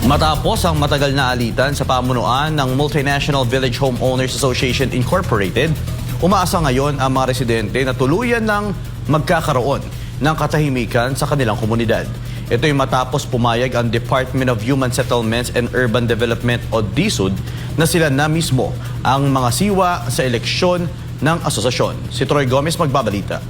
Matapos ang matagal na alitan sa pamunuan ng Multinational Village Homeowners Association Incorporated, umaasa ngayon ang mga residente na tuluyan ng magkakaroon ng katahimikan sa kanilang komunidad. Ito'y matapos pumayag ang Department of Human Settlements and Urban Development o DSUD na sila na mismo ang mga siwa sa eleksyon ng asosasyon. Si Troy Gomez magbabalita.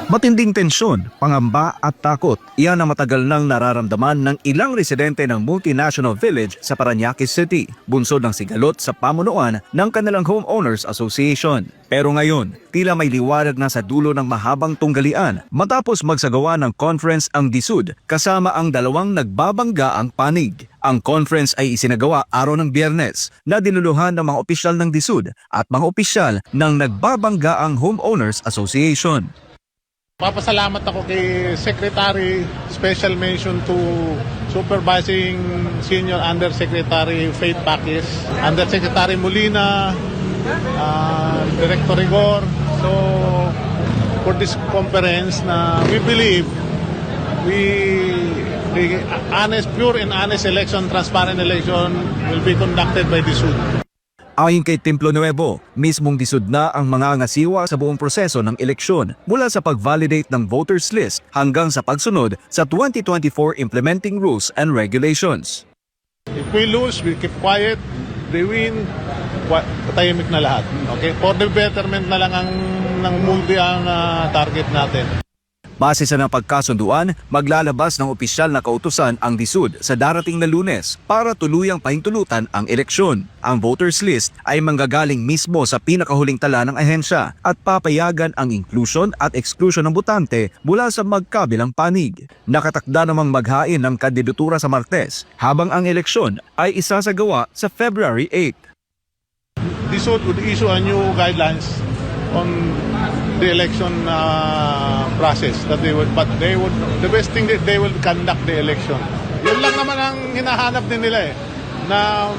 Matinding tensyon, pangamba at takot, iyan ang matagal nang nararamdaman ng ilang residente ng Multinational Village sa Parañaque City, bunsod ng sigalot sa pamunuan ng kanilang Homeowners Association. Pero ngayon, tila may liwanag na sa dulo ng mahabang tunggalian matapos magsagawa ng conference ang DSUD kasama ang dalawang nagbabanggaang panig. Ang conference ay isinagawa araw ng Biyernes na dinuluhan ng mga opisyal ng DSUD at mga opisyal ng nagbabanggaang Homeowners Association. Papasalamat ako kay Secretary, special mention to Supervising Senior Undersecretary Faith Pakis, Undersecretary Molina, Director Rigor. So, for this conference, we believe the honest, pure and honest election, transparent election will be conducted by the DSUD. Ayon kay Templo Nuevo, mismong DSUD na ang mga ngasiwa sa buong proseso ng eleksyon mula sa pag-validate ng voters list hanggang sa pagsunod sa 2024 Implementing Rules and Regulations. If we lose, we keep quiet. They win, patahimik na lahat. Okay? For the betterment na lang ng multi ang target natin. Base sa napagkasunduan, maglalabas ng opisyal na kautusan ang DSUD sa darating na Lunes para tuluyang pahintulutan ang eleksyon. Ang voters list ay manggagaling mismo sa pinakahuling tala ng ahensya at papayagan ang inclusion at exclusion ng botante mula sa magkabilang panig. Nakatakda namang maghain ng kandidatura sa Martes, habang ang eleksyon ay isasagawa sa February 8. DSUD would issue a new guidelines on the election process that the best thing that they will conduct the election. Yun lang naman ang hinahanap din nila na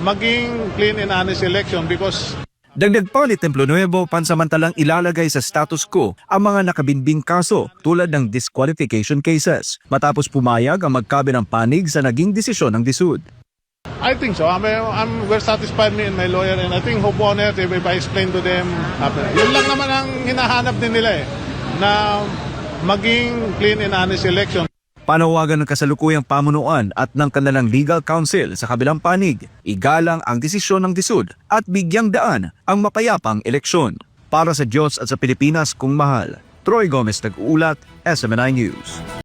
maging clean and honest election because Dagdag pa ni Templo Nuevo, pansamantalang ilalagay sa status quo ang mga nakabinbing kaso tulad ng disqualification cases matapos pumayag ang magkabilang panig sa naging desisyon ng DSUD. I think so. We're satisfied, me and my lawyer, and I think homeowners, if I explain to them, yun lang naman ang hinahanap din nila na maging clean and honest election. Panawagan ng kasalukuyang pamunuan at ng kanilang legal counsel sa kabilang panig, igalang ang desisyon ng DSUD at bigyang daan ang mapayapang eleksyon. Para sa Diyos at sa Pilipinas kung mahal, Troy Gomez nag-uulat, SMNI News.